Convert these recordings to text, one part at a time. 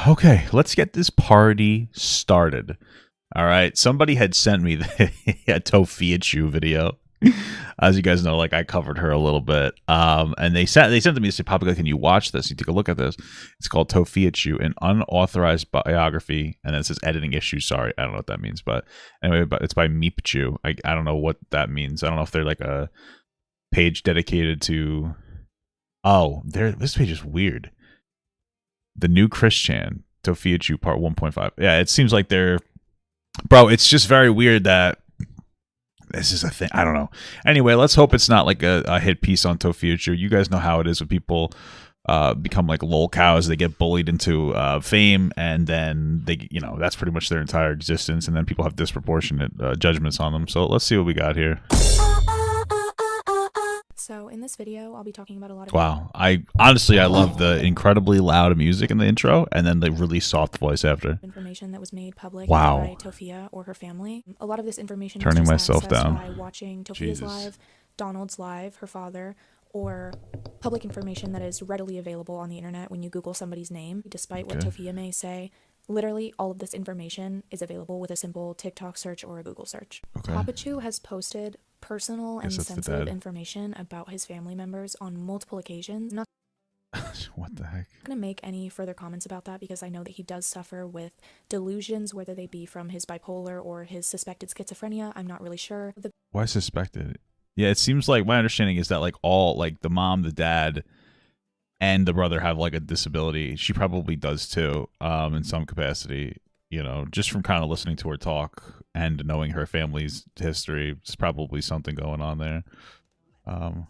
Okay, let's get this party started. All right, somebody had sent me the Tophiachu video. As you guys know, like I covered her a little bit, and they sent to me to say, "Papa, can you watch this? You take a look at this. It's called Tophiachu, an unauthorized biography," and then it says editing issue. Sorry, I don't know what that means, but anyway, but it's by Meepchu. I don't know what that means. I don't know if they're like a page dedicated to. Oh, this page is weird. The New Christian, Tophiachu Part 1.5. Yeah, it seems like they're... Bro, it's just very weird that this is a thing. I don't know. Anyway, let's hope it's not like a hit piece on Tophiachu. You guys know how it is when people become like lolcows. They get bullied into fame, and then they, that's pretty much their entire existence, and then people have disproportionate judgments on them. So let's see what we got here. So in this video, I'll be talking about a lot of... Wow. I love the incredibly loud music in the intro and then the really soft voice after. Information that was made public wow. by Tophia or her family. A lot of this information Turning was myself down by watching Tophia's live, Donald's live, her father, or public information that is readily available on the internet when you Google somebody's name. Despite what Tophia may say, literally all of this information is available with a simple TikTok search or a Google search. Papa Chu has posted personal and sensitive information about his family members on multiple occasions. Not what the heck? I'm not going to make any further comments about that because I know that he does suffer with delusions, whether they be from his bipolar or his suspected schizophrenia. I'm not really sure. Why suspected? Yeah, it seems like my understanding is that like all like the mom, the dad, and the brother have like a disability. She probably does too, in some capacity. Just from kind of listening to her talk and knowing her family's history, there's probably something going on there. The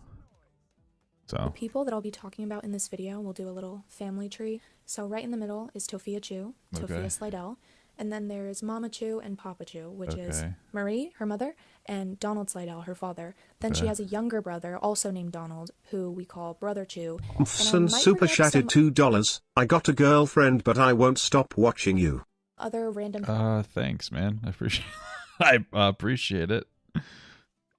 people that I'll be talking about in this video, we'll do a little family tree. So right in the middle is Tophiachu, Tophia Slidell, and then there's Mama Chu and Papa Chu, which is Marie, her mother, and Donald Slidell, her father. Then she has a younger brother, also named Donald, who we call Brother Chu. And super chatted $2. I got a girlfriend, but I won't stop watching you. Other random... thanks, man. I appreciate it.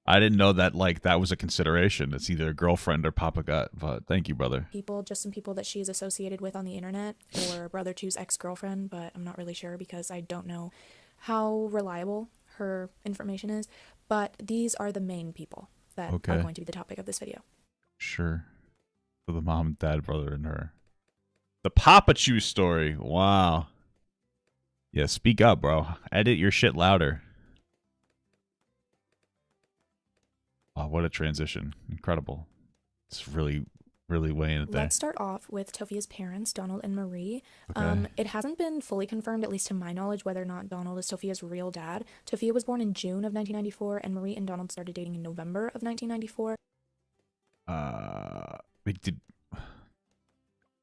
I didn't know that, like, that was a consideration. It's either a girlfriend or Papa got, but thank you, brother. Just some people that she is associated with on the internet, or Brother Chu's ex-girlfriend, but I'm not really sure because I don't know how reliable her information is. But these are the main people that are going to be the topic of this video. Sure. So the mom, dad, brother, and her. The Papa Chu story. Wow. Yeah, speak up, bro. Edit your shit louder. Oh, what a transition. Incredible. It's really, really weighing it there. Let's start off with Tophia's parents, Donald and Marie. It hasn't been fully confirmed, at least to my knowledge, whether or not Donald is Tophia's real dad. Tophia was born in June of 1994, and Marie and Donald started dating in November of 1994.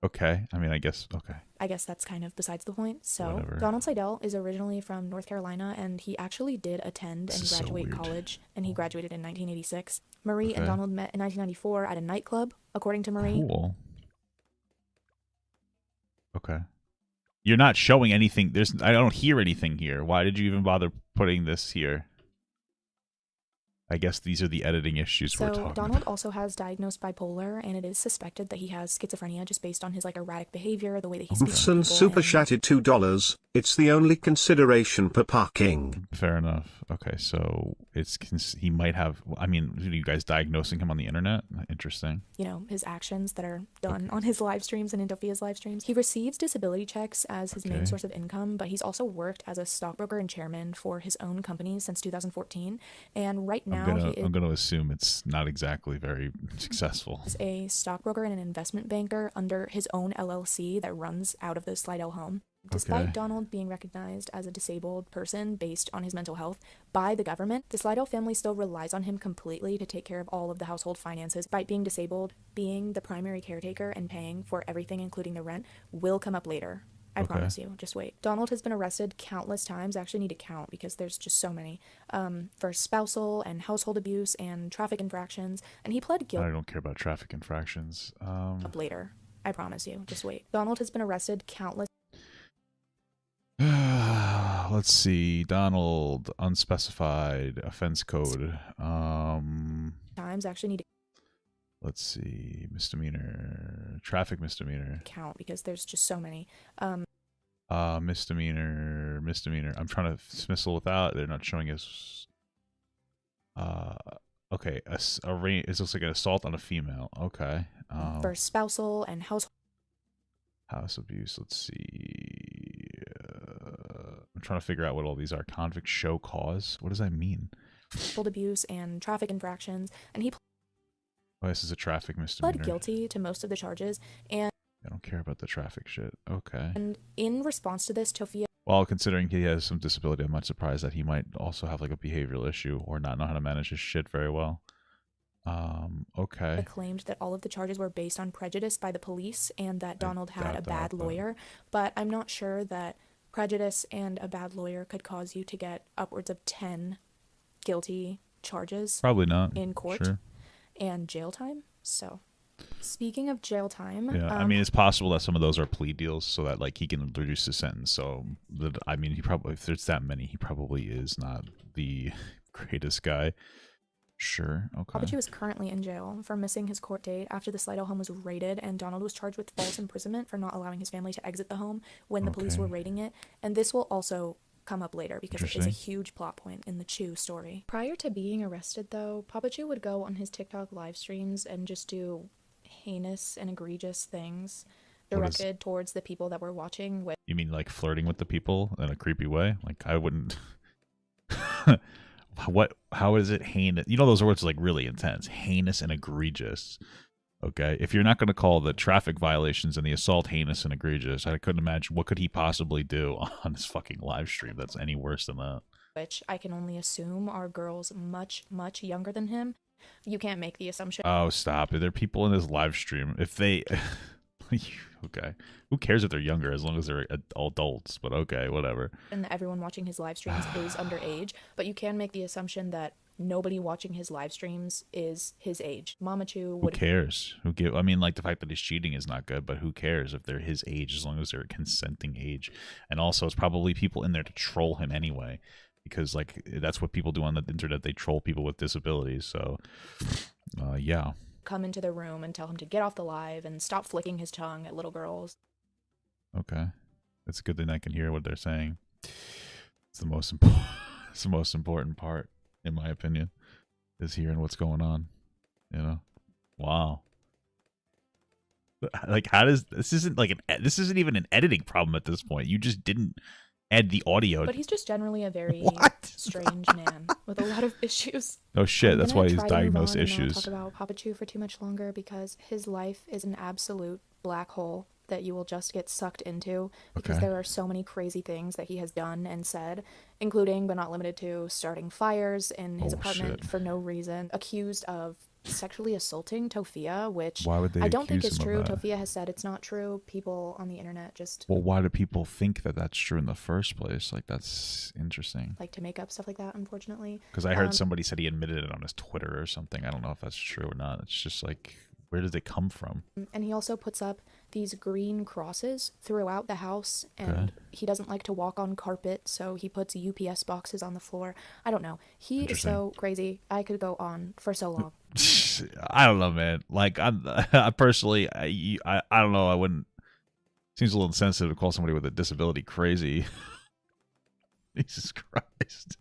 Okay. I mean, I guess, okay. I guess that's kind of besides the point. So, whatever. Donald Slidell is originally from North Carolina, and he actually did attend and graduate college, and he graduated in 1986. Marie and Donald met in 1994 at a nightclub, according to Marie. Cool. Okay. You're not showing anything. I don't hear anything here. Why did you even bother putting this here? I guess these are the editing issues we're talking about. Donald also has diagnosed bipolar, and it is suspected that he has schizophrenia just based on his erratic behavior, the way that he speaks to people. Super chatted $2. It's the only consideration for parking. Fair enough. Okay, so he might have. I mean, are you guys diagnosing him on the internet? Interesting. His actions that are done on his live streams and in Tophia's live streams. He receives disability checks as his main source of income, but he's also worked as a stockbroker and chairman for his own company since 2014. And right now, I'm going to assume it's not exactly very successful. He's a stockbroker and an investment banker under his own LLC that runs out of the Slidell home. Despite Donald being recognized as a disabled person based on his mental health by the government, the Slidell family still relies on him completely to take care of all of the household finances. Despite being disabled, being the primary caretaker and paying for everything, including the rent, will come up later. I promise you. Just wait. Donald has been arrested countless times. I actually need to count because there's just so many. For spousal and household abuse and traffic infractions. And he pled guilty. I don't care about traffic infractions. Up later. I promise you. Just wait. Donald has been arrested countless... Let's see. Donald, unspecified offense code. Times. I actually need to... Let's see. Misdemeanor. Traffic misdemeanor. Count because there's just so many. Misdemeanor. I'm trying to dismissal without. They're not showing us. Okay. It looks like an assault on a female. Okay. For spousal and House abuse. Let's see. I'm trying to figure out what all these are. Convict show cause. What does that mean? household abuse and traffic infractions, and he Oh, this is a traffic misdemeanor. pled guilty to most of the charges. And I don't care about the traffic shit. Okay. And in response to this, Tophia, Well, considering he has some disability, I'm not surprised that he might also have like a behavioral issue or not know how to manage his shit very well. Okay. claimed that all of the charges were based on prejudice by the police and that Donald had a bad lawyer, but I'm not sure that prejudice and a bad lawyer could cause you to get upwards of 10 guilty charges. Probably not. In court. Sure. And jail time. So, speaking of jail time, yeah, I mean, it's possible that some of those are plea deals, so that like he can reduce the sentence. So, I mean, he probably, if there's that many, he probably is not the greatest guy. Sure. Okay. Papa Chu is currently in jail for missing his court date after the Slidell home was raided, and Donald was charged with false imprisonment for not allowing his family to exit the home when the police were raiding it. And this will also come up later because it is a huge plot point in the Chu story. Prior to being arrested, though, Papa Chu would go on his TikTok live streams and just do heinous and egregious things directed towards the people that were watching. You mean like flirting with the people in a creepy way? Like I wouldn't. How is it heinous? You know, those words are like really intense, heinous and egregious. Okay, if you're not going to call the traffic violations and the assault heinous and egregious, I couldn't imagine what could he possibly do on this fucking live stream that's any worse than that. Which I can only assume are girls much, much younger than him. You can't make the assumption. Oh, stop! Are there people in this live stream? If they, okay, who cares if they're younger as long as they're adults? But okay, whatever. And everyone watching his live streams is underage, but you can make the assumption that nobody watching his live streams is his age. Mama Chu would. Who cares? I mean, like the fact that he's cheating is not good, but who cares if they're his age as long as they're a consenting age? And also, it's probably people in there to troll him anyway, because like that's what people do on the internet. They troll people with disabilities. So, yeah. Come into the room and tell him to get off the live and stop flicking his tongue at little girls. Okay, it's a good thing I can hear what they're saying. It's the most important. It's the most important part, in my opinion, is hearing what's going on. You know, wow. Like, how does this isn't like this isn't even an editing problem at this point. You just didn't add the audio. But he's just generally a very strange man with a lot of issues. Oh shit, that's why he's diagnosed issues. issues. I'm not talk about Papa Chu for too much longer because his life is an absolute black hole that you will just get sucked into because there are so many crazy things that he has done and said, including but not limited to starting fires in his apartment for no reason, accused of sexually assaulting Tophia, which I don't think is true. Tophia has said it's not true. People on the internet just... Well, why do people think that that's true in the first place? Like, that's interesting. Like to make up stuff like that, unfortunately. Because I heard somebody said he admitted it on his Twitter or something. I don't know if that's true or not. It's just like, where did it come from? And he also puts up these green crosses throughout the house, and he doesn't like to walk on carpet, so he puts UPS boxes on the floor. I don't know. He is so crazy. I could go on for so long. I don't know, man. Like, I personally, I don't know. I wouldn't. Seems a little insensitive to call somebody with a disability crazy. Jesus Christ.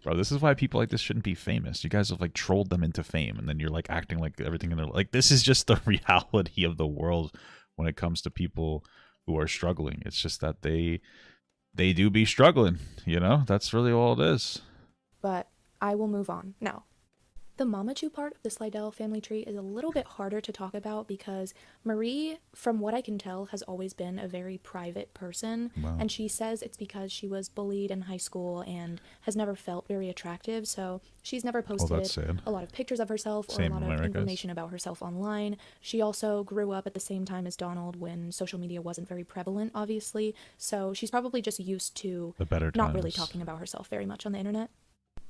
Bro, this is why people like this shouldn't be famous. You guys have like trolled them into fame, and then you're like acting like everything in their like. This is just the reality of the world when it comes to people who are struggling. It's just that they do be struggling. You know, that's really all it is. But I will move on now. The Mama Chu part of the Slidell family tree is a little bit harder to talk about because Marie, from what I can tell, has always been a very private person. Wow. And she says it's because she was bullied in high school and has never felt very attractive. So she's never posted a lot of pictures of herself or a lot of information about herself online. She also grew up at the same time as Donald when social media wasn't very prevalent, obviously. So she's probably just used to not really talking about herself very much on the internet.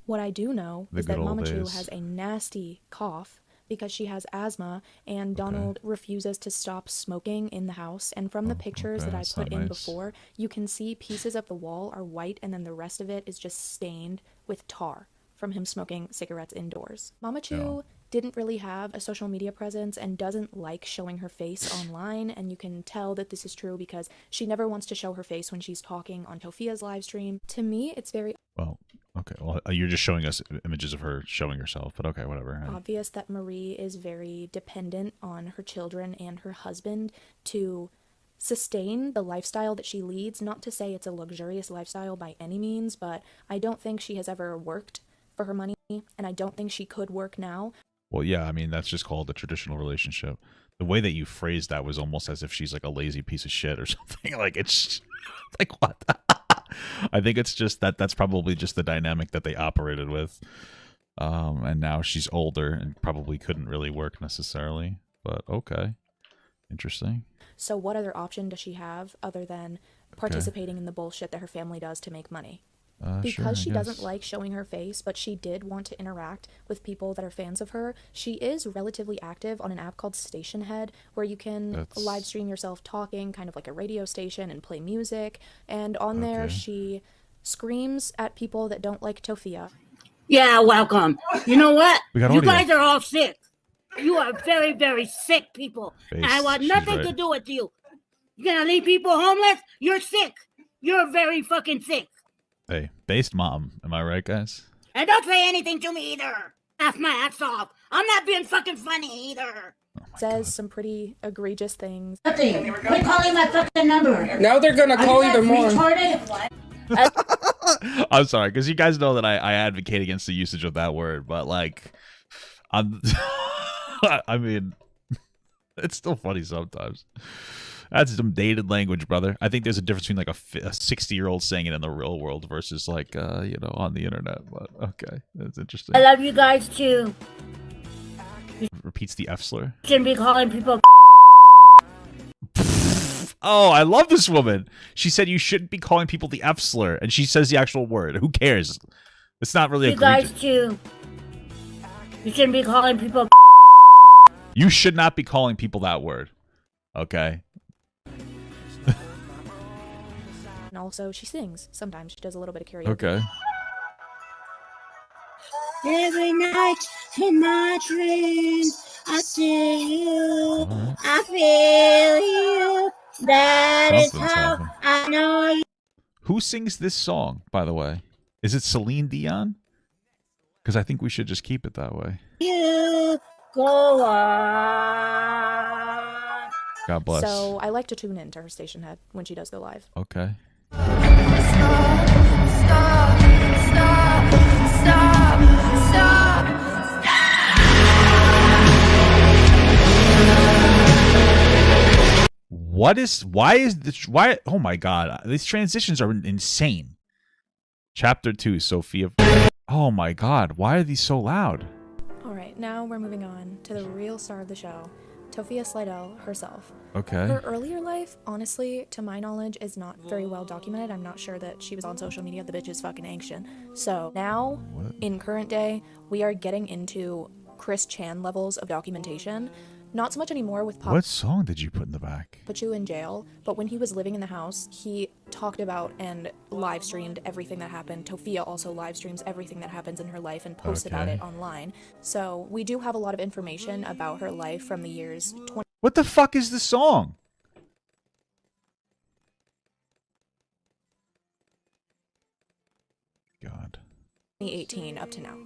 What I do know is that Mama Chu has a nasty cough because she has asthma, and Donald refuses to stop smoking in the house. And from the pictures that I put in before, you can see pieces of the wall are white, and then the rest of it is just stained with tar from him smoking cigarettes indoors. Mama Chu didn't really have a social media presence and doesn't like showing her face online, and you can tell that this is true because she never wants to show her face when she's talking on Tophia's live stream. To me, it's very Well, okay. Well, you're just showing us images of her showing herself, but okay, whatever. obvious that Marie is very dependent on her children and her husband to sustain the lifestyle that she leads. Not to say it's a luxurious lifestyle by any means, but I don't think she has ever worked for her money, and I don't think she could work now. Well, yeah, I mean, that's just called a traditional relationship. The way that you phrased that was almost as if she's like a lazy piece of shit or something. Like, it's like, what? I think it's just that's probably just the dynamic that they operated with. And now she's older and probably couldn't really work necessarily. But okay. Interesting. So what other option does she have other than participating in the bullshit that her family does to make money? Because she doesn't like showing her face, but she did want to interact with people that are fans of her. She is relatively active on an app called Station Head, where you can live stream yourself talking, kind of like a radio station, and play music. And on there, she screams at people that don't like Tophia. Yeah, welcome. You know what? You guys are all sick. You are very, very sick people. And I want nothing to do with you. You're gonna leave people homeless? You're sick. You're very fucking sick. Hey, based mom. Am I right, guys? And don't say anything to me either. Laugh my ass off. I'm not being fucking funny either. Says some pretty egregious things. Nothing. Quit calling my fucking number. Now they're gonna call you more. I'm sorry, because you guys know that I advocate against the usage of that word, but like, I mean, it's still funny sometimes. That's some dated language, brother. I think there's a difference between like a 60-year-old saying it in the real world versus like, on the internet. But okay, that's interesting. I love you guys too. Repeats the F slur. Shouldn't be calling people. Oh, I love this woman. She said you shouldn't be calling people the F slur, and she says the actual word. Who cares? It's not really. You guys too. You shouldn't be calling people. You should not be calling people that word. Okay. And also, she sings. Sometimes she does a little bit of karaoke. Okay. Every night in my dreams, I see you. I feel you. That is how I know you. Who sings this song, by the way? Is it Celine Dion? Because I think we should just keep it that way. You go on. God bless. So I like to tune in to her Station Head when she does go live. Okay. Stop. Why, oh my god, these transitions are insane. Chapter 2, Sophia. Oh my god, why are these so loud? Alright, now we're moving on to the real star of the show, Tophia Slidell herself. Okay. Her earlier life, honestly, to my knowledge, is not very well documented. I'm not sure that she was on social media. The bitch is fucking ancient. So now, in current day, we are getting into Chris Chan levels of documentation. Not so much anymore with Papa. What song did you put in the back? Papa Chu in jail, but when he was living in the house, he talked about and live streamed everything that happened. Tophia also live streams everything that happens in her life and posts about it online. So we do have a lot of information about her life from the years 20. What the fuck is the song? God. 2018 up to now.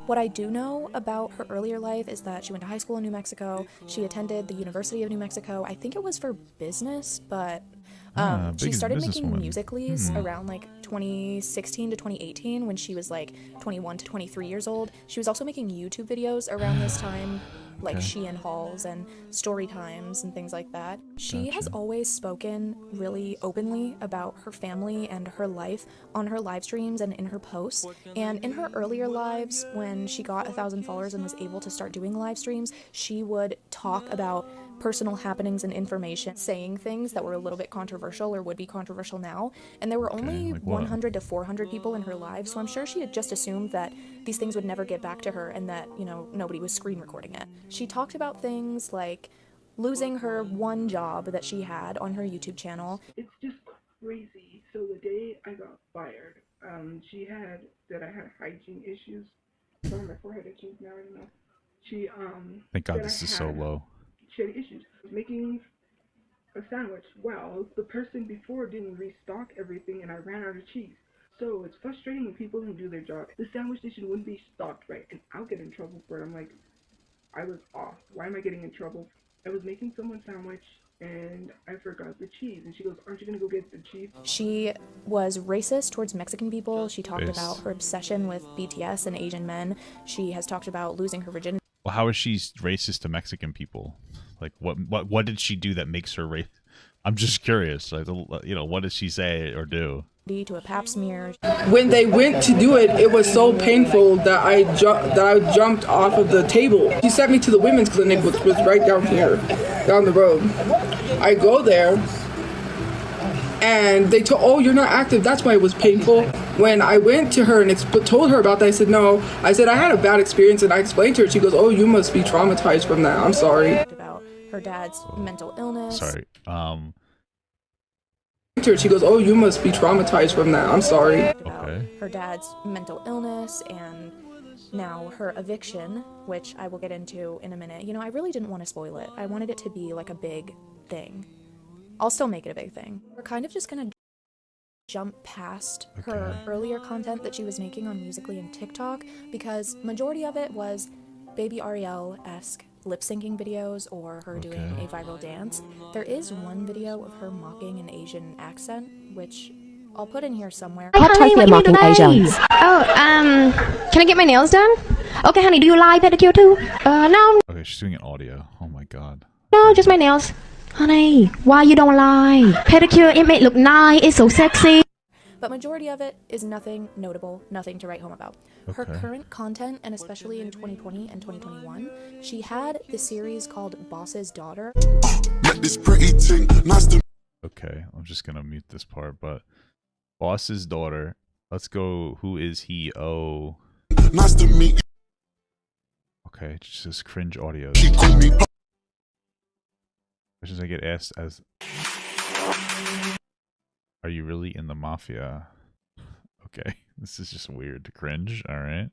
What I do know about her earlier life is that she went to high school in New Mexico. She attended the University of New Mexico. I think it was for business, but she started making musicals around like 2016 to 2018 when she was like 21 to 23 years old. She was also making YouTube videos around this time, like Sheehan hauls and story times and things like that. She has always spoken really openly about her family and her life on her live streams and in her posts. And in her earlier lives, when she got 1,000 followers and was able to start doing live streams, she would talk about personal happenings and information, saying things that were a little bit controversial or would be controversial now. And there were only like 100 to 400 people in her live, so I'm sure she had just assumed that these things would never get back to her and that, you know, nobody was screen recording it. She talked about things like losing her one job that she had on her YouTube channel. It's just crazy. So the day I got fired, she had said I had hygiene issues. So my forehead itches now, I don't know. She God, this is so low. She had issues making a sandwich. Well, the person before didn't restock everything, and I ran out of cheese. So it's frustrating when people don't do their job. The sandwich station wouldn't be stocked right, and I'll get in trouble for it. I'm like, I was off. Why am I getting in trouble? I was making someone's sandwich, and I forgot the cheese. And she goes, aren't you going to go get the cheese? She was racist towards Mexican people. She talked about her obsession with BTS and Asian men. She has talked about losing her virginity. Well, how is she racist to Mexican people? Like, what did she do that makes her racist? I'm just curious. Like, you know, what did she say or do? To a pap smear. When they went to do it, it was so painful that I jumped off of the table. She sent me to the women's clinic, which was right down here, down the road. I go there, and they told, oh, you're not active. That's why it was painful. When I went to her and told her about that, I said, no. I said, I had a bad experience, and I explained to her. She goes, oh, you must be traumatized from that. I'm sorry. About her dad's mental illness. Sorry. She goes, oh, you must be traumatized from that. I'm sorry. Okay. Her dad's mental illness and now her eviction, which I will get into in a minute. You know, I really didn't want to spoil it. I wanted it to be like a big thing. I'll still make it a big thing. We're kind of just gonna jump past her earlier content that she was making on Musical.ly and TikTok, because majority of it was Baby Ariel-esque lip-syncing videos or her doing a viral dance. There is one video of her mocking an Asian accent, which I'll put in here somewhere. Hi, honey, what mocking Asians. Oh, can I get my nails done? Okay, honey, do you lie pedicure too? No. Okay, she's doing an audio. Oh my God. No, just my nails. Honey, why you don't lie? Pedicure, it may look nice, it's so sexy. But majority of it is nothing notable, nothing to write home about. Her current content, and especially in 2020 and 2021, she had the series called Boss's Daughter. Okay, I'm just gonna mute this part, but Boss's Daughter. Let's go. Who is he? Oh. Nice to meet you. Okay, just cringe audio. Questions I get asked as, are you really in the mafia? Okay, this is just weird to cringe. All right.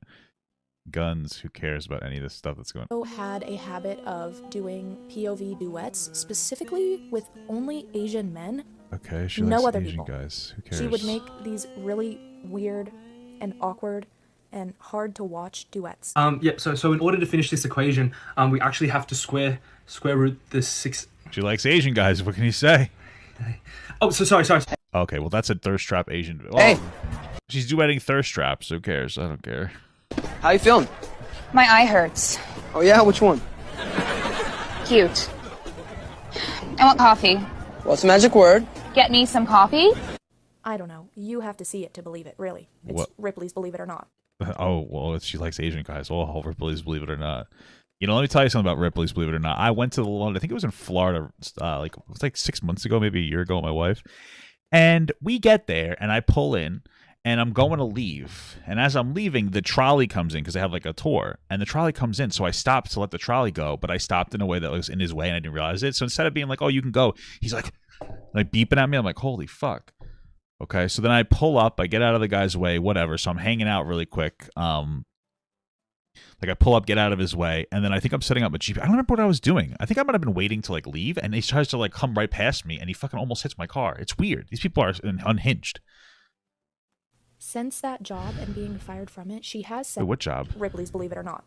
Guns, who cares about any of this stuff that's going on? Had a habit of doing POV duets, specifically with only Asian men. Okay, she no likes other Asian people. Guys. Who cares? She would make these really weird and awkward and hard to watch duets. Yep. So in order to finish this equation, we actually have to square root the 6. She likes Asian guys. What can you say? Oh, so sorry. Okay, well that's a thirst trap Asian. Well, hey, she's duetting thirst traps. Who cares? I don't care. How you feeling? My eye hurts. Oh yeah, which one? Cute. I want coffee. What's the magic word? Get me some coffee? I don't know. You have to see it to believe it, really. It's what? Ripley's Believe It or Not. Oh, well, she likes Asian guys. Oh, Ripley's Believe It or Not. You know, let me tell you something about Ripley's Believe It or Not. I went to London. I think it was in Florida, it was like 6 months ago, maybe a year ago with my wife. And we get there, and I pull in, and I'm going to leave. And as I'm leaving, the trolley comes in because they have like a tour. And the trolley comes in, so I stopped to let the trolley go, but I stopped in a way that was in his way, and I didn't realize it. So instead of being like, oh, you can go, he's like beeping at me. I'm like, holy fuck. Okay, so then I pull up, I get out of the guy's way, whatever. So I'm hanging out really quick. Like I pull up, get out of his way, and then I think I'm setting up a Jeep. I don't remember what I was doing. I think I might have been waiting to like leave, and he tries to like come right past me, and he fucking almost hits my car. It's weird. These people are unhinged. Since that job and being fired from it, she has said... Wait, what job? Ripley's Believe It or Not.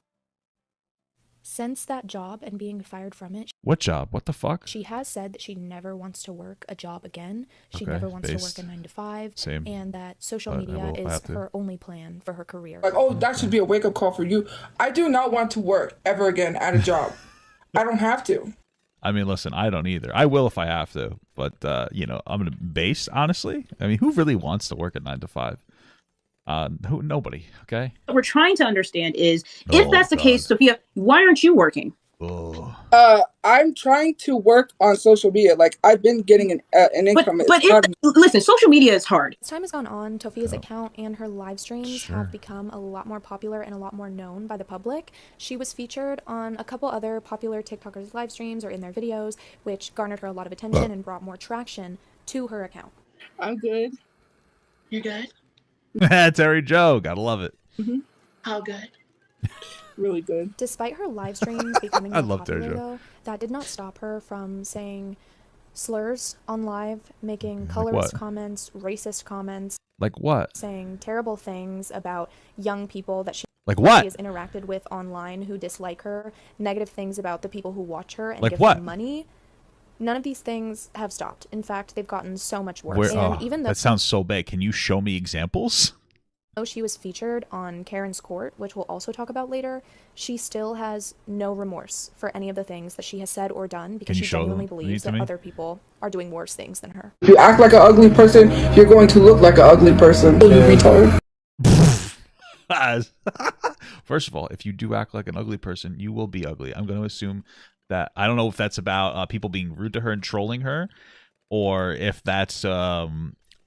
Since that job and being fired from it... What job? What the fuck? She has said that she never wants to work a job again. She never wants to work a 9 to 5. Same. And that social media is her only plan for her career. Like, oh, that should be a wake-up call for you. I do not want to work ever again at a job. I don't have to. I mean, listen, I don't either. I will if I have to. But, you know, I'm going to base, honestly. I mean, who really wants to work at 9 to 5? Nobody, okay? What we're trying to understand is, if that's the case, Tophia, why aren't you working? I'm trying to work on social media. Like, I've been getting an income. Listen, social media is hard. As time has gone on, Tophia's account and her live streams have become a lot more popular and a lot more known by the public. She was featured on a couple other popular TikTokers' live streams or in their videos, which garnered her a lot of attention and brought more traction to her account. I'm good. You good? Terry Joe, gotta love it. How good? really good. Despite her live streams becoming I more love popular, Dojo. though, that did not stop her from saying slurs on live, making Like colorist what? comments, racist comments. Like what? Saying terrible things about young people that she has interacted with online who dislike her, negative things about the people who watch her and give her money. None of these things have stopped. In fact, they've gotten so much worse. Even though that sounds so bad. Can you show me examples? Though she was featured on Karen's Court, which we'll also talk about later, she still has no remorse for any of the things that she has said or done because she genuinely believes that other people are doing worse things than her. If you act like an ugly person, you're going to look like an ugly person. You retard. First of all, if you do act like an ugly person, you will be ugly. I'm going to assume that. I don't know if that's about people being rude to her and trolling her, or if that's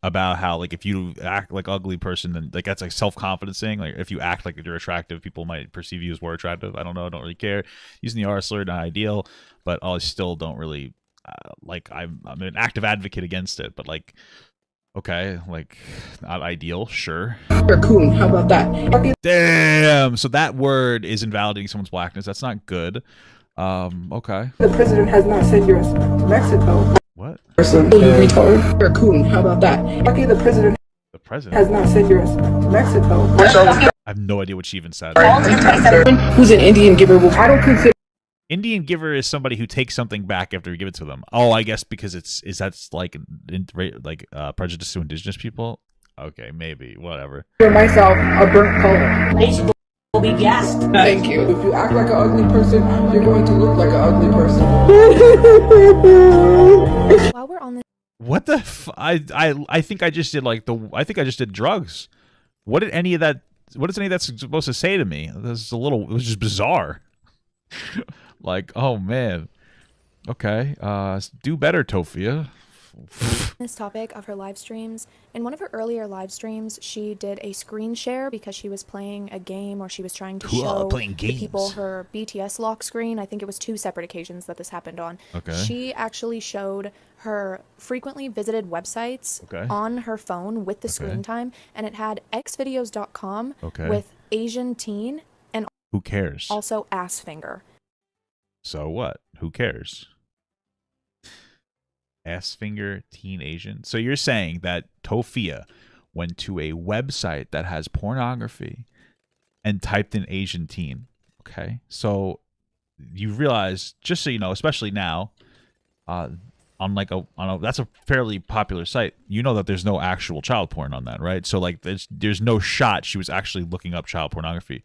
about how, like, if you act like an ugly person, then like that's like self-confidence thing. Like if you act like you're attractive, people might perceive you as more attractive. I don't know. I don't really care. Using the R slur, not ideal, but I still don't really like. I'm an active advocate against it, but like. Okay, like, not ideal, sure. Raccoon, how about that? Damn, so that word is invalidating someone's blackness. That's not good. Okay. The president has not said you're Mexico. What? Person, you retard. Raccoon, how about that? Okay, the president has not said you're Mexico. I have no idea what she even said. Who's an Indian giver? I don't consider. Indian giver is somebody who takes something back after you give it to them. Oh, I guess because that's like prejudice to indigenous people. Okay, maybe whatever. For myself, a burnt color. Will be gassed. Thank you. If you act like an ugly person, you're going to look like an ugly person. While we're on this, what the? I think I just did I think I just did drugs. What did any of that? What is any of that supposed to say to me? It was just bizarre. Like, oh man. Okay. Do better, Tophia. This topic of her live streams. In one of her earlier live streams, she did a screen share because she was playing a game, or she was trying to show the people her BTS lock screen. I think it was 2 separate occasions that this happened on. Okay. She actually showed her frequently visited websites on her phone with the screen time, and it had xvideos.com with Asian teen and who cares? Also ass finger. So what? Who cares? Ass finger teen Asian. So you're saying that Tophia went to a website that has pornography and typed in Asian teen. Okay. So you realize, just so you know, especially now, that's a fairly popular site. You know that there's no actual child porn on that, right? So like there's no shot she was actually looking up child pornography.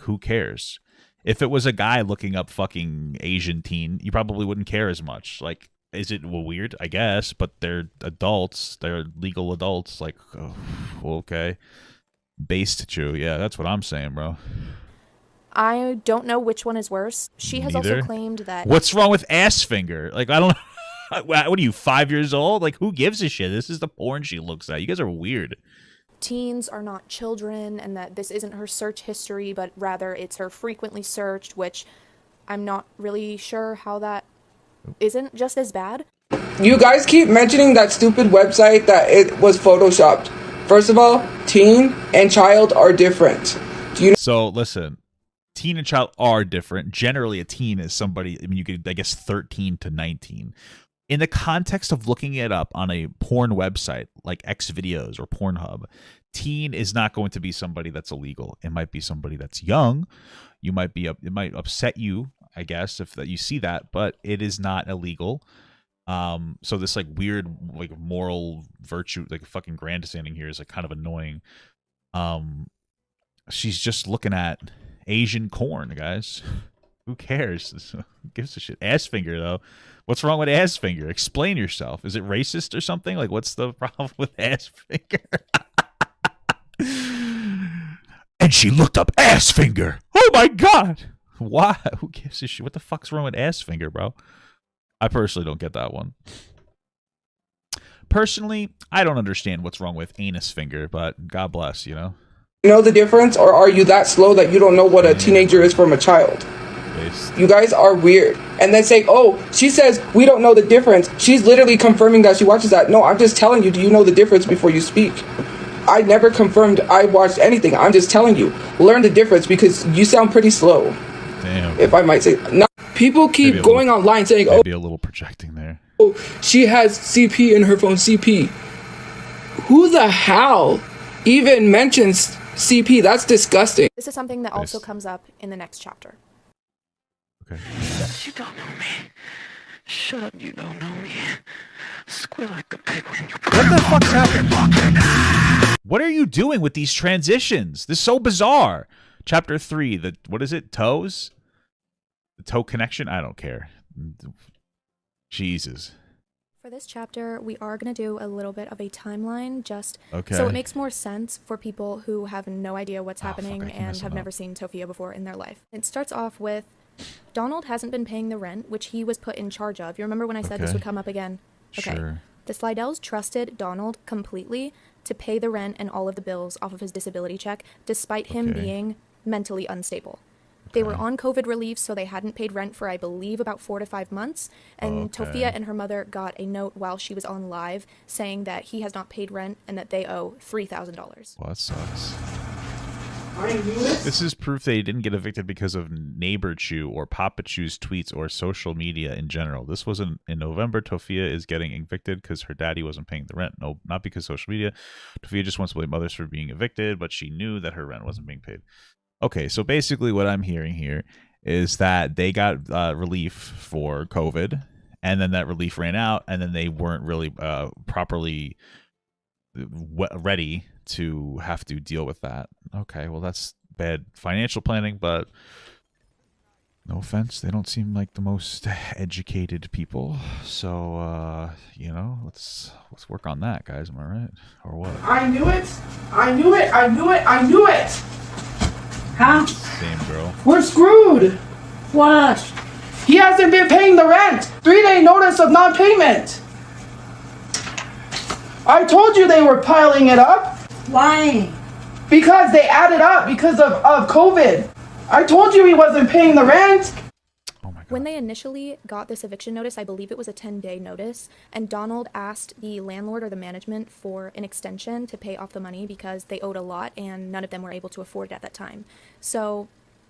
Who cares? If it was a guy looking up fucking Asian teen, you probably wouldn't care as much. Like, is it weird? I guess, but they're adults. They're legal adults. Like, okay. Papa-Chu. Yeah, that's what I'm saying, bro. I don't know which one is worse. She has also claimed that... What's wrong with ass finger? Like, I don't know. What are you, 5 years old? Like, who gives a shit? This is the porn she looks at. You guys are weird. Teens are not children, and that this isn't her search history, but rather it's her frequently searched, which I'm not really sure how that isn't just as bad. You guys keep mentioning that stupid website that it was photoshopped. First of all, teen and child are different. So listen, teen and child are different. Generally, a teen is somebody, you could, I guess, 13 to 19. In the context of looking it up on a porn website like Xvideos or Pornhub, teen is not going to be somebody that's illegal. It might be somebody that's young. It might upset you, I guess, if that you see that, but it is not illegal. So this like weird like moral virtue, like fucking grandstanding here is like kind of annoying. She's just looking at Asian corn, guys. Who cares? Who gives a shit? Ass finger, though. What's wrong with ass finger? Explain yourself. Is it racist or something? Like, what's the problem with ass finger? And she looked up ass finger. Oh my god! Why? Who gives a shit? What the fuck's wrong with ass finger, bro? I personally don't get that one. Personally, I don't understand what's wrong with anus finger, but God bless, you know? You know the difference, or are you that slow that you don't know what a teenager is from a child? You guys are weird. And then say, oh, she says we don't know the difference. She's literally confirming that she watches that. No, I'm just telling you, do you know the difference before you speak? I never confirmed I watched anything. I'm just telling you, learn the difference because you sound pretty slow. Damn. If I might say. People keep going online saying, maybe a little projecting there. Oh, she has CP in her phone, CP. Who the hell even mentions CP? That's disgusting. This is something that also comes up in the next chapter. Okay. You don't know me. Shut up, you don't know me. Squeal like a pig when you put What the fuck's happening? What are you doing with these transitions? This is so bizarre. Chapter 3, what is it? Toes? The toe connection? I don't care. Jesus. For this chapter, we are going to do a little bit of a timeline, just okay. So it makes more sense for people who have no idea what's happening and have never seen Tophia before in their life. It starts off with Donald hasn't been paying the rent, which he was put in charge of. You remember when I said this would come up again? Okay. Sure. The Slidells trusted Donald completely to pay the rent and all of the bills off of his disability check, despite him being mentally unstable. They were on COVID relief, so they hadn't paid rent for, I believe, about 4 to 5 months. And Tophia and her mother got a note while she was on live saying that he has not paid rent and that they owe $3,000. Well, that sucks. This is proof that he didn't get evicted because of Neighbor Chu or Papa Chu's tweets or social media in general. This was in November. Tophia is getting evicted because her daddy wasn't paying the rent. No, not because of social media. Tophia just wants to blame others for being evicted, but she knew that her rent wasn't being paid. Okay, so basically what I'm hearing here is that they got relief for COVID, and then that relief ran out, and then they weren't really properly ready to have to deal with that. Okay, well, that's bad financial planning, but no offense, they don't seem like the most educated people. So, you know, let's work on that, guys. Am I right? Or what? I knew it! I knew it! I knew it! I knew it! Huh? Same girl. We're screwed. What? He hasn't been paying the rent. 3-day notice of non-payment. I told you they were piling it up. Why? Because they added up because of COVID. I told you he wasn't paying the rent. Oh my God. When they initially got this eviction notice, I believe it was a 10-day notice, and Donald asked the landlord or the management for an extension to pay off the money because they owed a lot and none of them were able to afford it at that time. So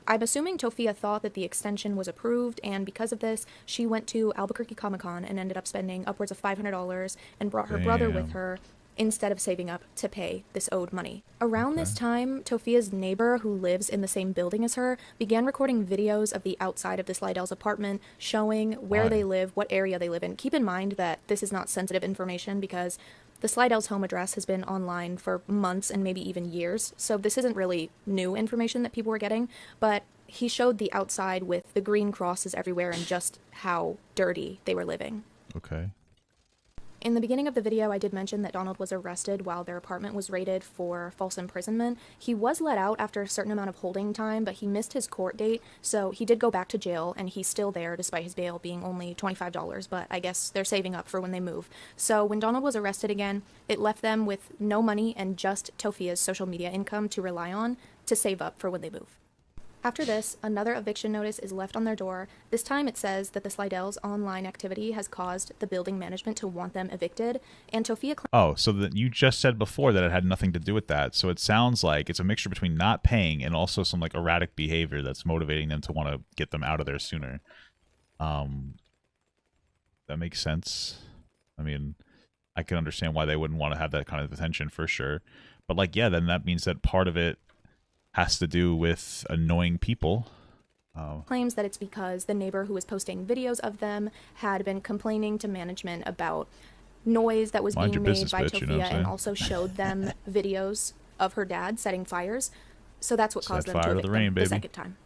I'm assuming Tophia thought that the extension was approved, and because of this, she went to Albuquerque Comic-Con and ended up spending upwards of $500 and brought her brother with her instead of saving up to pay this owed money. Around this time, Tophia's neighbor, who lives in the same building as her, began recording videos of the outside of the Slidells' apartment, showing where they live, what area they live in. Keep in mind that this is not sensitive information because the Slidells' home address has been online for months and maybe even years, so this isn't really new information that people were getting, but he showed the outside with the green crosses everywhere and just how dirty they were living. Okay. In the beginning of the video, I did mention that Donald was arrested while their apartment was raided for false imprisonment. He was let out after a certain amount of holding time, but he missed his court date, so he did go back to jail, and he's still there despite his bail being only $25, but I guess they're saving up for when they move. So when Donald was arrested again, it left them with no money and just Tophia's social media income to rely on to save up for when they move. After this, another eviction notice is left on their door. This time it says that the Slidells' online activity has caused the building management to want them evicted, and Tophia so that you just said before that it had nothing to do with that. So it sounds like it's a mixture between not paying and also some like erratic behavior that's motivating them to want to get them out of there sooner. That makes sense. I mean, I can understand why they wouldn't want to have that kind of attention for sure. But like, yeah, then that means that part of it has to do with annoying people. Claims that it's because the neighbor who was posting videos of them had been complaining to management about noise that was being made by Tophia, and also showed them videos of her dad setting fires. So that's what caused them to evict them the second time.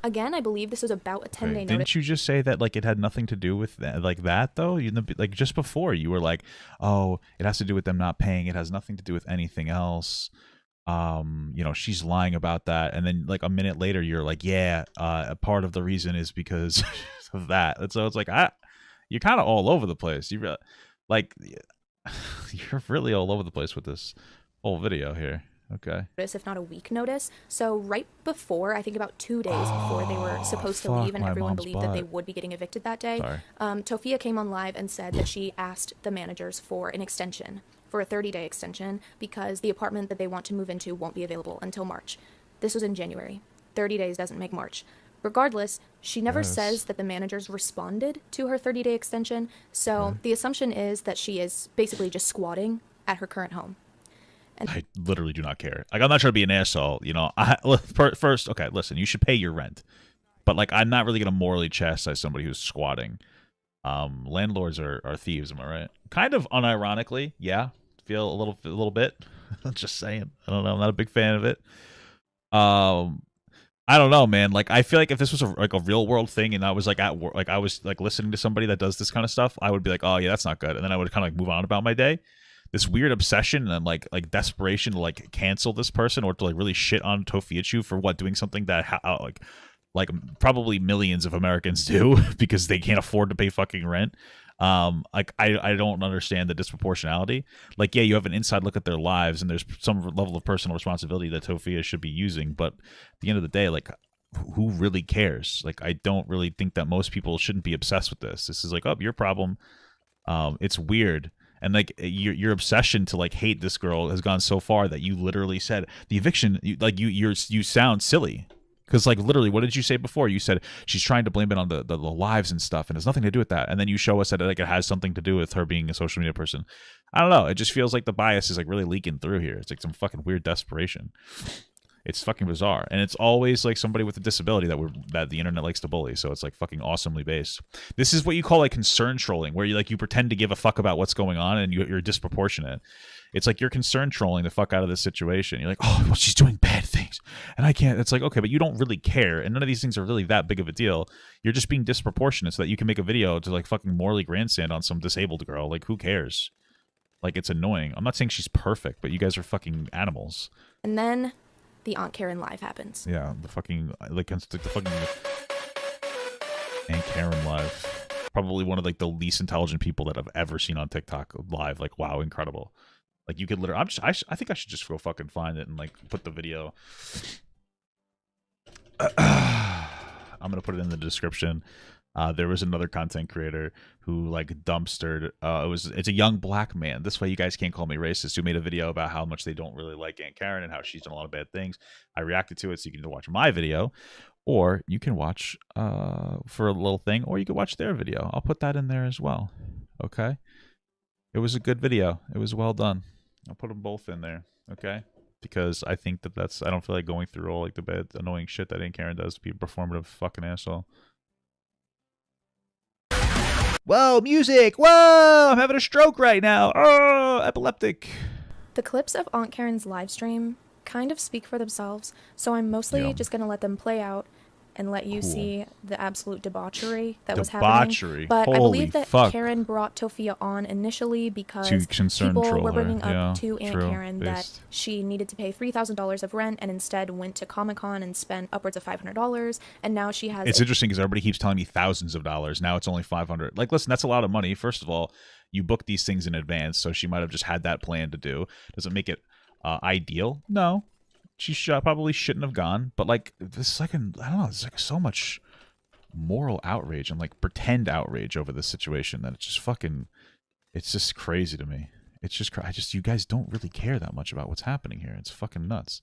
Again, I believe this was about a 10-day notice. Didn't you just say that like it had nothing to do with that, like that though? You know, like just before you were like, oh, it has to do with them not paying. It has nothing to do with anything else. You know, she's lying about that, and then like a minute later you're like, yeah, a part of the reason is because of that. And so it's like, you're kind of all over the place. You're really all over the place with this whole video here. Okay. If not a week notice. So right before, I think about 2 days before they were supposed to leave and everyone believed that they would be getting evicted that day, Tophia came on live and said that she asked the managers for an extension. for a 30-day extension because the apartment that they want to move into won't be available until March. This was in January. 30 days doesn't make March. Regardless, she never says that the managers responded to her 30-day extension, so the assumption is that she is basically just squatting at her current home. And I literally do not care. Like, I'm not trying to be an asshole, you know. First, okay, listen, you should pay your rent. But, like, I'm not really going to morally chastise somebody who's squatting. Landlords are thieves, am I right? Kind of unironically, yeah. Feel a little bit. Just saying. I don't know. I'm not a big fan of it. I don't know, man. Like, I feel like if this was a real world thing, and I was like at work, like I was like listening to somebody that does this kind of stuff, I would be like, oh yeah, that's not good, and then I would kind of like move on about my day. This weird obsession and like desperation to like cancel this person or to like really shit on Tophiachu for doing something that like probably millions of Americans do because they can't afford to pay fucking rent. Like I don't understand the disproportionality. Like, yeah, you have an inside look at their lives and there's some level of personal responsibility that Tophia should be using, but at the end of the day, like, who really cares? Like, I don't really think that most people shouldn't be obsessed with this. This is like, oh, your problem. It's weird. And like your obsession to like hate this girl has gone so far that you literally said the eviction, you sound silly. Because, like, literally, what did you say before? You said she's trying to blame it on the lives and stuff, and it has nothing to do with that. And then you show us that like it has something to do with her being a social media person. I don't know. It just feels like the bias is, like, really leaking through here. It's like some fucking weird desperation. It's fucking bizarre. And it's always, like, somebody with a disability that the internet likes to bully. So it's, like, fucking awesomely based. This is what you call, like, concern trolling, where you pretend to give a fuck about what's going on, and you're disproportionate. It's like you're concern trolling the fuck out of this situation. You're like, oh, well, she's doing bad things, and I can't. It's like, okay, but you don't really care, and none of these things are really that big of a deal. You're just being disproportionate so that you can make a video to like fucking morally grandstand on some disabled girl. Like, who cares? Like, it's annoying. I'm not saying she's perfect, but you guys are fucking animals. And then the Aunt Karen live happens. Yeah, the fucking the fucking Aunt Karen live. Probably one of like the least intelligent people that I've ever seen on TikTok live. Like, wow, incredible. Like, you could literally, I think I should just go fucking find it and like put the video. I'm gonna put it in the description. There was another content creator who like dumpstered. It's a young black man. This way, you guys can't call me racist. Who made a video about how much they don't really like Aunt Karen and how she's done a lot of bad things. I reacted to it, so you can either watch my video, or you can watch for a little thing, or you can watch their video. I'll put that in there as well. Okay. It was a good video. It was well done. I'll put them both in there. Okay. Because I think I don't feel like going through all like the bad, annoying shit that Aunt Karen does to be a performative fucking asshole. Whoa, music! Whoa, I'm having a stroke right now. Oh, epileptic. The clips of Aunt Karen's live stream kind of speak for themselves, so I'm mostly just going to let them play out and let you see the absolute debauchery that was happening. But Holy I believe that fuck. Karen brought Tophia on initially because people were bringing up to Aunt true, Karen that she needed to pay $3,000 of rent and instead went to Comic-Con and spent upwards of $500, and now she has... It's interesting because everybody keeps telling me thousands of dollars. Now it's only $500. Like, listen, that's a lot of money. First of all, you book these things in advance, so she might have just had that plan to do. Does it make it ideal? No. She probably shouldn't have gone, but like this, like, I don't know, there's like so much moral outrage and like pretend outrage over this situation that it's just fucking, it's just crazy to me. It's just, you guys don't really care that much about what's happening here. It's fucking nuts.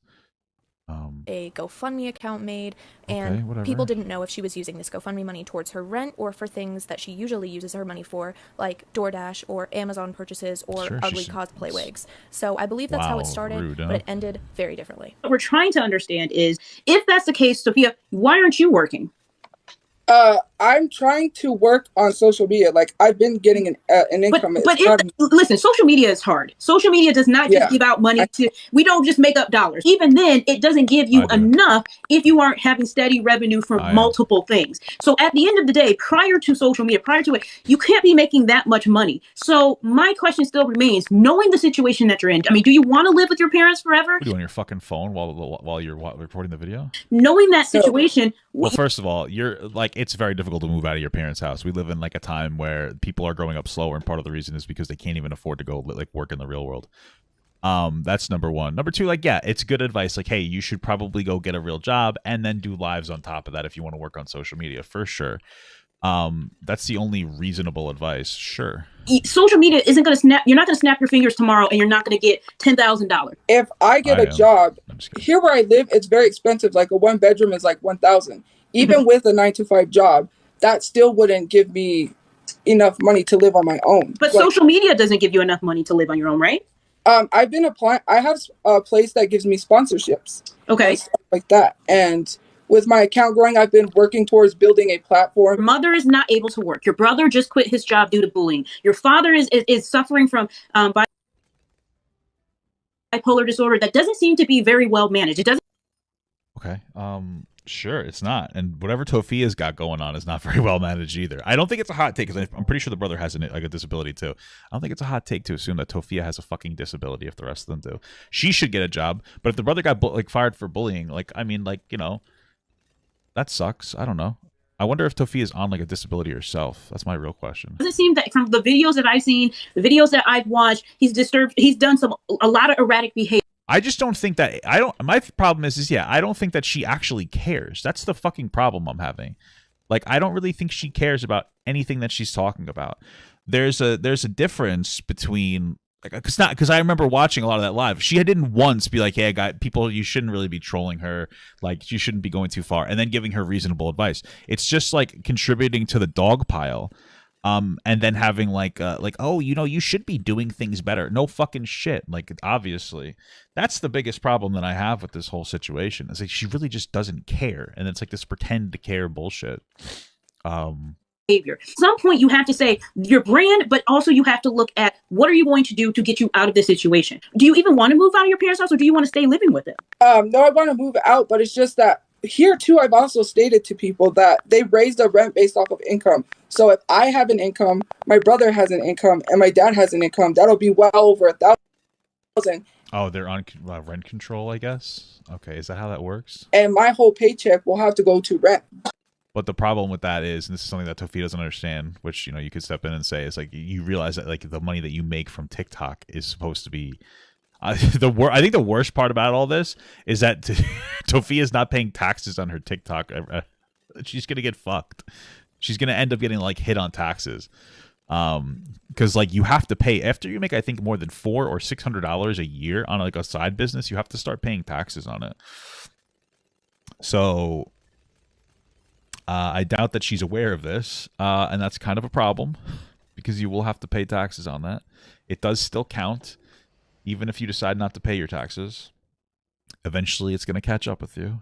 A GoFundMe account made, and people didn't know if she was using this GoFundMe money towards her rent or for things that she usually uses her money for, like DoorDash or Amazon purchases or ugly cosplay wigs. So I believe that's how it started, rude, huh? but it ended very differently. What we're trying to understand is, if that's the case, Tophia, why aren't you working? I'm trying to work on social media. Like, I've been getting an income. But listen, social media is hard. Social media does not just give out money we don't just make up dollars. Even then, it doesn't give you enough if you aren't having steady revenue from multiple things. So at the end of the day, prior to social media, prior to it, you can't be making that much money. So my question still remains, knowing the situation that you're in, I mean, do you want to live with your parents forever? What are you on your fucking phone while you're recording the video? Knowing that situation... Well, first of all, you're like, it's very difficult to move out of your parents' house. We live in like a time where people are growing up slower, and part of the reason is because they can't even afford to go like work in the real world. That's number one. Number two, like, yeah, it's good advice. Like, hey, you should probably go get a real job and then do lives on top of that if you want to work on social media, for sure. That's the only reasonable advice. Sure. Social media isn't going to snap. You're not going to snap your fingers tomorrow and you're not going to get $10,000. If I get a job here where I live, it's very expensive. Like a 1-bedroom is like $1,000. Even with a 9-to-5 job, that still wouldn't give me enough money to live on my own. But social media doesn't give you enough money to live on your own, right? I've been applying. I have a place that gives me sponsorships. Okay. Stuff like that. And with my account growing, I've been working towards building a platform. Your mother is not able to work. Your brother just quit his job due to bullying. Your father is suffering from bipolar disorder that doesn't seem to be very well managed. It doesn't. Okay. Sure, it's not. And whatever Tophia's got going on is not very well managed either. I don't think it's a hot take, because I'm pretty sure the brother has a disability too. I don't think it's a hot take to assume that Tophia has a fucking disability if the rest of them do. She should get a job, but if the brother got fired for bullying, that sucks. I don't know. I wonder if Tophia is on a disability herself. That's my real question. It doesn't seem that from the videos that I've seen, the videos that I've watched, he's disturbed. He's done a lot of erratic behavior. I just don't think that my problem is I don't think that she actually cares. That's the fucking problem I'm having. I don't really think she cares about anything that she's talking about. There's a difference between because I remember watching a lot of that live. She didn't once be like, "Hey, people, you shouldn't really be trolling her. You shouldn't be going too far," and then giving her reasonable advice. It's just contributing to the dog pile. And then having oh, you should be doing things better. No fucking shit. Obviously, that's the biggest problem that I have with this whole situation. Is she really just doesn't care, and it's this pretend to care bullshit. Behavior. At some point, you have to say your brand, but also you have to look at what are you going to do to get you out of this situation. Do you even want to move out of your parents' house, or do you want to stay living with them? No, I want to move out, but it's just that. Here, too, I've also stated to people that they raise the rent based off of income. So if I have an income, my brother has an income, and my dad has an income, that'll be well over $1,000. Oh, they're on rent control, I guess? Okay, is that how that works? And my whole paycheck will have to go to rent. But the problem with that is, and this is something that Tophia doesn't understand, which, you could step in and say, is you realize that the money that you make from TikTok is supposed to be... I think the worst part about all this is that Tophia is not paying taxes on her TikTok. She's gonna get fucked. She's gonna end up getting hit on taxes, because you have to pay after you make I think more than $400 or $600 a year on a side business. You have to start paying taxes on it. So I doubt that she's aware of this, and that's kind of a problem because you will have to pay taxes on that. It does still count. Even if you decide not to pay your taxes, eventually it's going to catch up with you.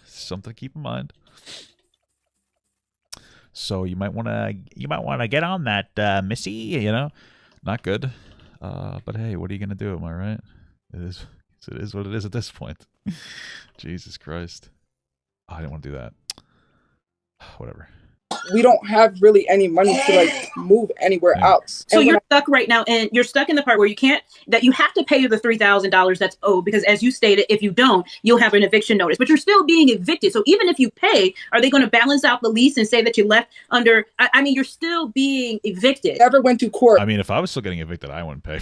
Something to keep in mind. So you might want to get on that, Missy. Not good. But hey, what are you going to do? Am I right? It is what it is at this point. Jesus Christ. Oh, I didn't want to do that. Whatever. We don't have really any money to move anywhere else. So you're stuck right now, and you're stuck in the part where you have to pay the $3,000 that's owed, because as you stated, if you don't, you'll have an eviction notice, but you're still being evicted. So even if you pay, are they going to balance out the lease and say that you left under, you're still being evicted. Never went to court. If I was still getting evicted, I wouldn't pay.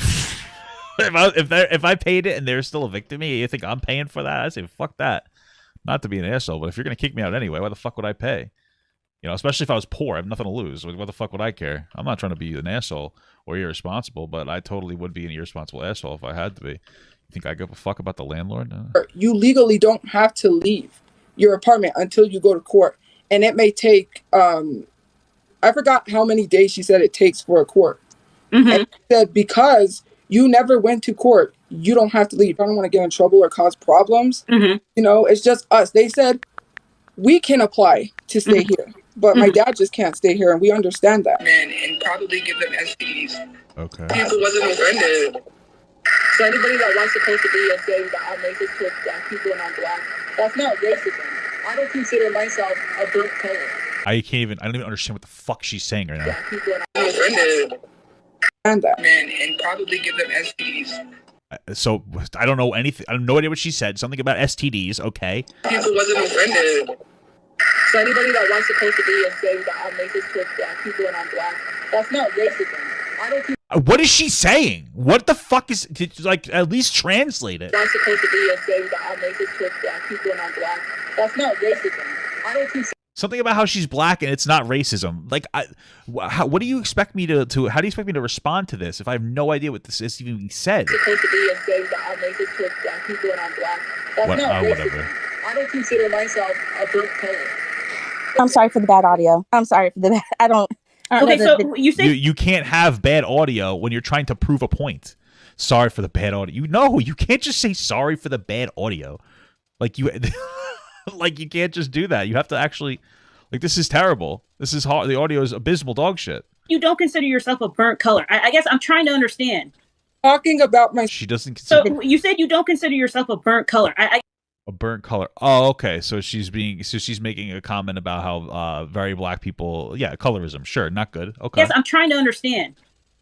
if I paid it and they're still evicting me, you think I'm paying for that? I say, fuck that. Not to be an asshole, but if you're going to kick me out anyway, why the fuck would I pay? Especially if I was poor, I have nothing to lose. What the fuck would I care? I'm not trying to be an asshole or irresponsible, but I totally would be an irresponsible asshole if I had to be. You think I give a fuck about the landlord? No. You legally don't have to leave your apartment until you go to court. And it may take, I forgot how many days she said it takes for a court. Mm-hmm. And she said, because you never went to court, you don't have to leave. I don't want to get in trouble or cause problems. Mm-hmm. It's just us. They said, we can apply to stay here. But my dad just can't stay here, and we understand that. And probably give them STDs. Okay. People wasn't offended. So anybody that wants to post a video saying that I'm racist towards black people and I'm black, that's not racism. I don't consider myself a black color. I don't even understand what the fuck she's saying right now. Black people and I'm offended. And that. And probably give them STDs. So I don't know anything. I have no idea what she said. Something about STDs. Okay. People wasn't offended. So anybody that wants to post a video saying that I'm racist towards black people and I'm black, that's not racism. I don't. What is she saying? What the fuck is at least translate it? Wants to post a video saying that I'm racist towards black people and I'm black, that's not racism. I don't consider. Something about how she's black and it's not racism. Like, what do you expect me to? How do you expect me to respond to this if I have no idea what this is even being said? It's supposed to be and say that I'm racist towards black people and I'm black. That's not racist. Whatever. I don't consider myself a burnt color. I'm sorry for the bad audio. I'm sorry for the bad. I don't okay, know so you said you can't have bad audio when you're trying to prove a point. Sorry for the bad audio. You can't just say sorry for the bad audio. Like you can't just do that. You have to actually, like, this is terrible. This is hard. The audio is abysmal dog shit. You don't consider yourself a burnt color. I guess I'm trying to understand. Talking about She doesn't consider. So you said you don't consider yourself a burnt color. A burnt color. Oh, okay. So she's making a comment about how very black people. Yeah, colorism. Sure, not good. Okay. Yes, I'm trying to understand.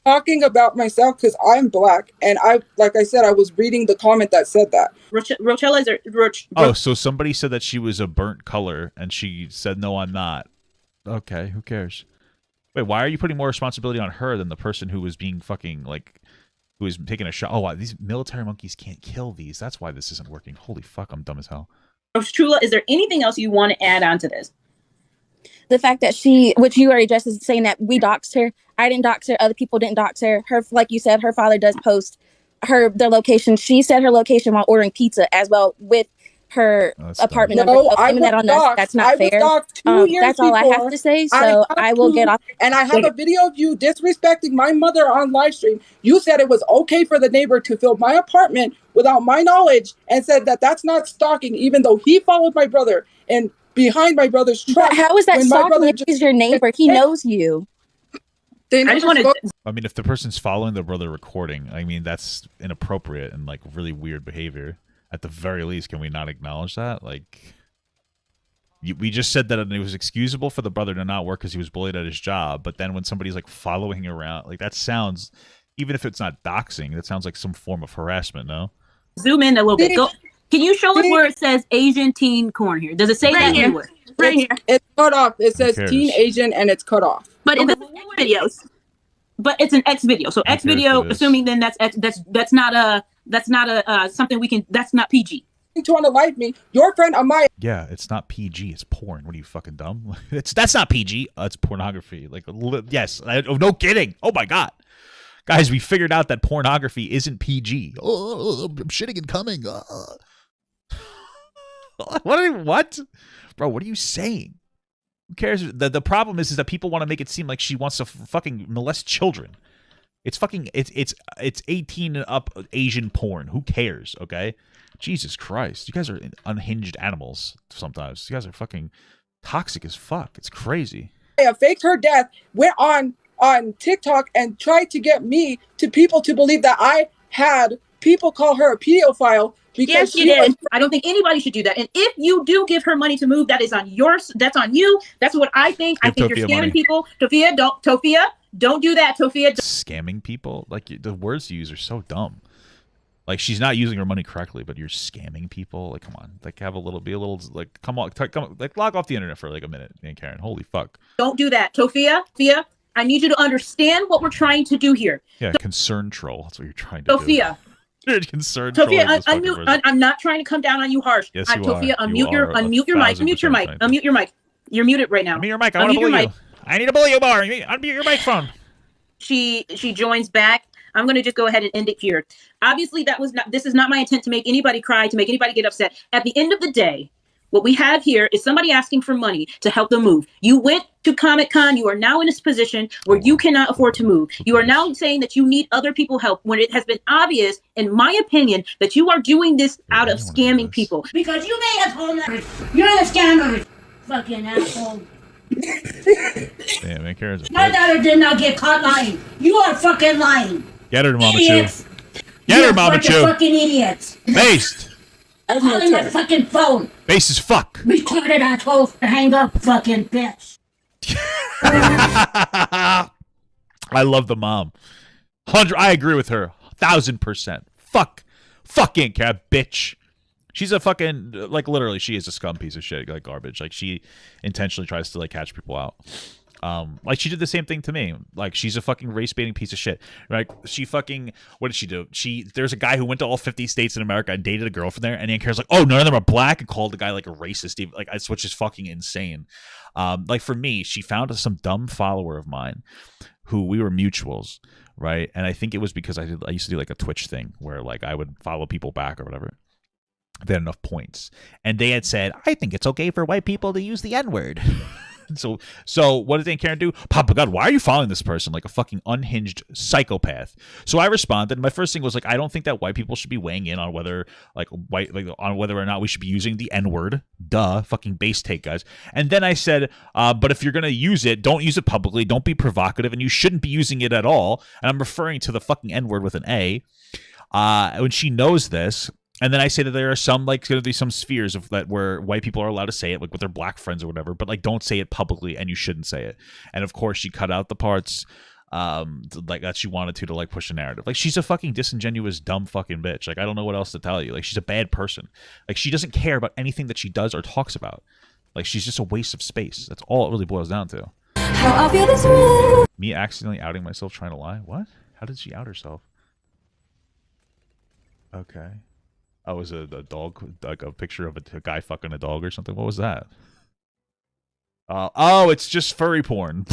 Talking about myself because I'm black, and like I said, I was reading the comment that said that. Rochella is Oh, so somebody said that she was a burnt color, and she said, "No, I'm not." Okay, who cares? Wait, why are you putting more responsibility on her than the person who was being fucking like, who was taking a shot? Oh, wow, these military monkeys can't kill these. That's why this isn't working. Holy fuck, I'm dumb as hell. Trula, is there anything else you want to add on to this? The fact that which you already addressed, is saying that we doxed her. I didn't dox her. Other people didn't dox her. Her, like you said, her father does post their location. She said her location while ordering pizza as well with her apartment number. No, I was that on us. That's not fair. That's all I have to say. So I will get off. And I have a video of you disrespecting my mother on live stream. You said it was okay for the neighbor to fill my apartment without my knowledge, and said that that's not stalking, even though he followed my brother and behind my brother's truck. But how is that stalking if he's your neighbor? He knows you. I just want to. I mean, if the person's following the brother recording, I mean, that's inappropriate and like really weird behavior. At the very least, can we not acknowledge that? Like, we just said that it was excusable for the brother to not work because he was bullied at his job. But then when somebody's like following around, like that sounds, even if it's not doxing, that sounds like some form of harassment. No. Zoom in a little bit. Go. Can you show us where it says Asian teen corn here? Does it say that anywhere? Right here. It's cut off. It says teen Asian and it's cut off. But in the videos. But it's an X video. So X video, assuming then that's not something we can. That's not PG. To unalive me, your friend Amaya. Yeah, it's not PG. It's porn. What are you fucking dumb? That's not PG. It's pornography. Like, yes. No kidding. Oh my god, guys, we figured out that pornography isn't PG. Oh, I'm shitting and coming. What? Bro, what are you saying? Who cares? The problem is that people want to make it seem like she wants to fucking molest children. It's 18 and up Asian porn. Who cares? Okay, Jesus Christ, you guys are unhinged animals. Sometimes you guys are fucking toxic as fuck. It's crazy. I faked her death. Went on TikTok and tried to get me to people to believe that I had people call her a pedophile. Yes, you did. I don't think anybody should do that. And if you do give her money to move, that is on yours. That's on you. That's what I think. I think you're scamming people. Tophia, don't do that. Tophia, scamming people. Like, the words you use are so dumb. Like, she's not using her money correctly, but you're scamming people. Like, come on. Like, be a little like, come on, like, log off the internet for like a minute, man, Karen. Holy fuck. Don't do that, Tophia. I need you to understand what we're trying to do here. Yeah, concern troll. That's what you're trying to do. Tophia. Concerned. Tophia, I'm not trying to come down on you harsh. Yes, you Tophia, are. Unmute your mic. Unmute your mic. You're muted right now. Unmute your mic. I want to bully you. I need to bully you more. Unmute your microphone. She joins back. I'm going to just go ahead and end it here. Obviously, this is not my intent to make anybody cry, to make anybody get upset. At the end of the day, what we have here is somebody asking for money to help them move. You went to Comic-Con. You are now in this position where you cannot afford to move. You are now saying that you need other people help when it has been obvious, in my opinion, that you are doing this out of scamming people. Because you made us homeless. You're the scammer. Fucking asshole. Damn, man, Karen's my daughter did not get caught lying. You are fucking lying. Get her, Mama Chu. Get her, Mama Chu. Fucking idiots. Based. I'm calling my fucking phone. Base as fuck. Retarded asshole. Hang up, fucking bitch. I love the mom. 100. I agree with her. 1000%. Fucking cat bitch. She's a fucking, like, literally, she is a scum piece of shit, like garbage. Like, she intentionally tries to, like, catch people out. Like she did the same thing to me. Like she's a fucking race baiting piece of shit. Right? She fucking, what did she do? There's a guy who went to all 50 states in America and dated a girl from there, and Ann Care's like, oh, none of them are black, and called the guy like a racist. Like, which is fucking insane. Like for me, she found some dumb follower of mine who we were mutuals, right? And I think it was because I used to do like a Twitch thing where like I would follow people back or whatever. They had enough points, and they had said, I think it's okay for white people to use the N-word. So what did Aunt Karen do? Papa God, why are you following this person like a fucking unhinged psychopath? So I responded. My first thing was like, I don't think that white people should be weighing in on whether on whether or not we should be using the N-word. Duh, fucking base take, guys. And then I said, but if you're gonna use it, don't use it publicly. Don't be provocative, and you shouldn't be using it at all. And I'm referring to the fucking N-word with an A. When she knows this. And then I say that there are some, like, going to be some spheres of that where white people are allowed to say it, like with their black friends or whatever, but like don't say it publicly, and you shouldn't say it. And of course, she cut out the parts like that she wanted to like push a narrative. Like she's a fucking disingenuous, dumb fucking bitch. Like I don't know what else to tell you. Like she's a bad person. Like she doesn't care about anything that she does or talks about. Like she's just a waste of space. That's all it really boils down to. Me accidentally outing myself trying to lie? What? How did she out herself? Okay. Oh, was it a dog, like a picture of a guy fucking a dog or something? What was that? Oh, it's just furry porn.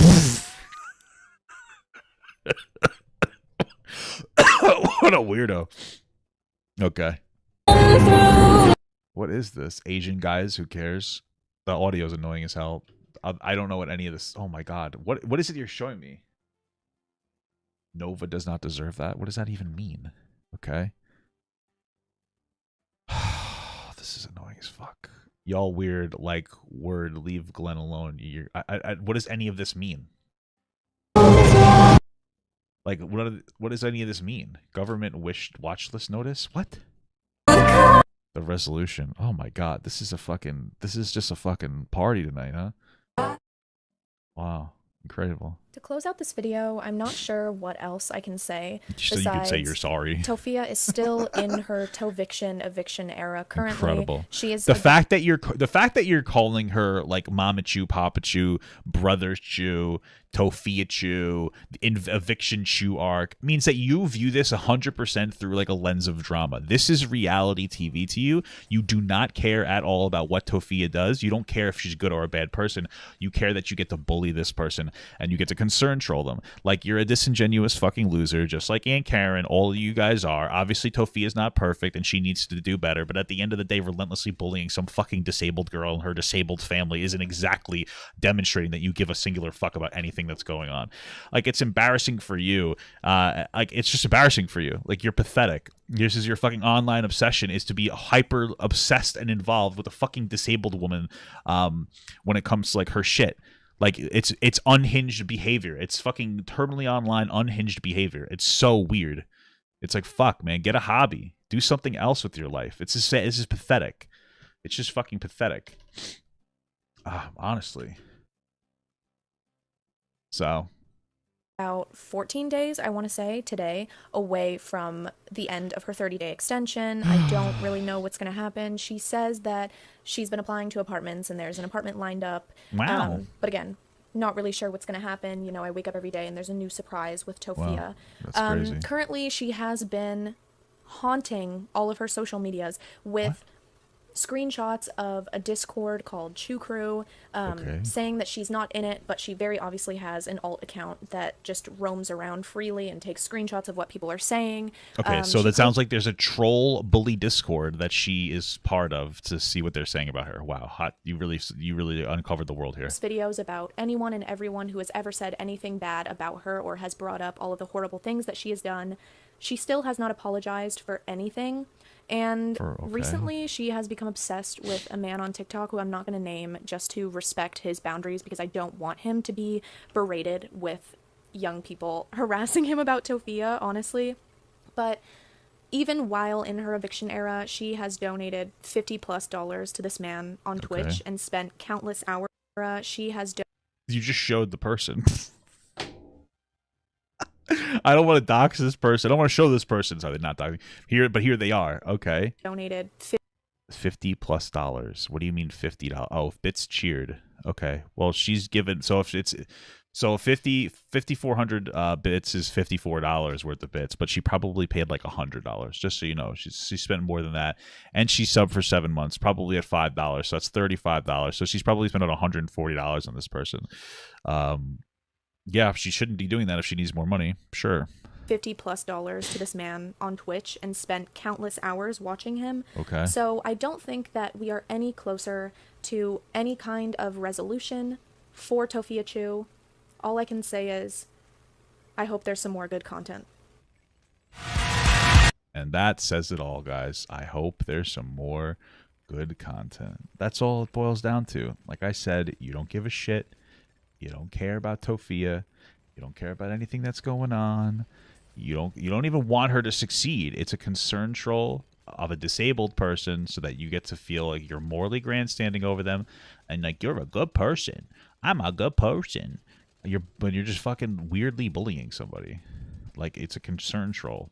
What a weirdo. Okay. What is this? Asian guys, who cares? The audio is annoying as hell. I don't know what any of this... Oh my god. What is it you're showing me? Nova does not deserve that? What does that even mean? Okay. This is annoying as fuck. Y'all weird, like, word, leave Glenn alone. What does any of this mean? Like, what does any of this mean? Government watch list notice? What? The resolution. Oh my god, this is just a fucking party tonight, huh? Wow. Incredible. To close out this video, I'm not sure what else I can say. So you can say you're sorry. Tophia is still in her eviction era currently. Incredible. She is the fact that you're calling her like Mama Chu, Papa Chu, Brother Chu, Tophiachu, Eviction Chu arc means that you view this 100% through like a lens of drama. This is reality TV to you. You do not care at all about what Tophia does. You don't care if she's good or a bad person. You care that you get to bully this person and you get to concern troll them. Like you're a disingenuous fucking loser, just like Aunt Karen. All of you guys are. Obviously, Tophia is not perfect and she needs to do better. But at the end of the day, relentlessly bullying some fucking disabled girl and her disabled family isn't exactly demonstrating that you give a singular fuck about anything that's going on. Like it's embarrassing for you. Like it's just embarrassing for you. Like you're pathetic. This is your fucking online obsession, is to be hyper obsessed and involved with a fucking disabled woman when it comes to like her shit. Like it's unhinged behavior. It's fucking terminally online unhinged behavior. It's so weird. It's like, fuck, man, get a hobby. Do something else with your life. It's just pathetic. It's just fucking pathetic. Honestly. So about 14 days, I want to say, today, away from the end of her 30-day extension. I don't really know what's going to happen. She says that she's been applying to apartments and there's an apartment lined up. Wow. But again, not really sure what's going to happen. You know, I wake up every day and there's a new surprise with Tophia. Wow. That's crazy. Currently, she has been haunting all of her social medias with screenshots of a Discord called Chu Crew, saying that she's not in it, but she very obviously has an alt account that just roams around freely and takes screenshots of what people are saying. Okay, so that sounds like there's a troll bully Discord that she is part of to see what they're saying about her. Wow, hot! You really uncovered the world here. Videos about anyone and everyone who has ever said anything bad about her or has brought up all of the horrible things that she has done. She still has not apologized for anything. And recently she has become obsessed with a man on TikTok who I'm not going to name just to respect his boundaries because I don't want him to be berated with young people harassing him about Tophia, honestly. But even while in her eviction era, she has donated $50+ to this man on Twitch and spent countless hours. She has You just showed the person. I don't want to dox this person. I don't want to show this person. Sorry, they're not doxing. Here they are. Okay. Donated $50+. What do you mean $50? Oh, bits cheered. Okay. Well, she's given, so if it's 5,400 bits is $54 worth of bits, but she probably paid like $100. Just so you know, she spent more than that, and she subbed for 7 months, probably at $5. So that's $35. So she's probably spent $140 on this person. Yeah, she shouldn't be doing that if she needs more money. Sure. $50+ to this man on Twitch and spent countless hours watching him. Okay. So I don't think that we are any closer to any kind of resolution for Tophiachu. All I can say is I hope there's some more good content. And that says it all, guys. I hope there's some more good content. That's all it boils down to. Like I said, you don't give a shit. You don't care about Tophia. You don't care about anything that's going on. You don't even want her to succeed. It's a concern troll of a disabled person so that you get to feel like you're morally grandstanding over them and like you're a good person. I'm a good person. But you're just fucking weirdly bullying somebody. Like, it's a concern troll.